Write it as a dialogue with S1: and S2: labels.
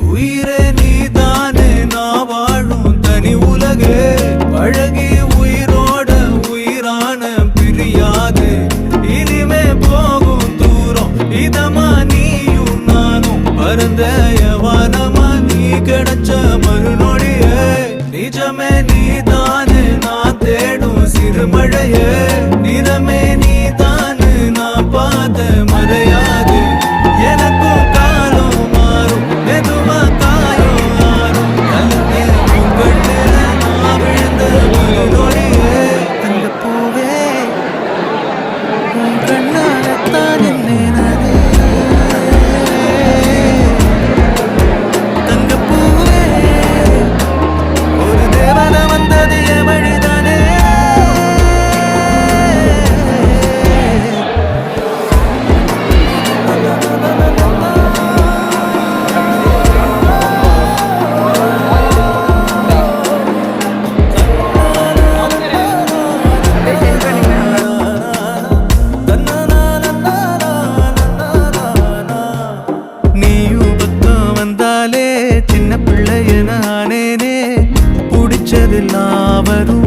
S1: உயிரே நீதானே நான் வாழும் தனி உலகே பழகி உயிரோட உயிரான பிரியாது இனிமே போகும் தூரம் இதமா நீயும் நானும் பரந்த யவானமா நீ கிடைச்ச மறுநொடியே நிஜமே நீதானே நான் தேடும் சிறுமழையே நிறமே நீதானே நான் பார்த்த மறையாது எனக்கும் காலம் மாறும் மெதுவா காயம் ஆறும் கலந்தே உங்கள்ல நான் விழுந்த மறுநொடியே அந்த பூவே உன் கண்ணாலத்தான் என்னை நானே தங்கப்பூவே ஒரு தேவன வந்தது என் வழிதானே நீயும் பக்கம் வந்தாலே சின்ன பிள்ளைய நானேனே பிடிச்சதெல்லாம் வரும்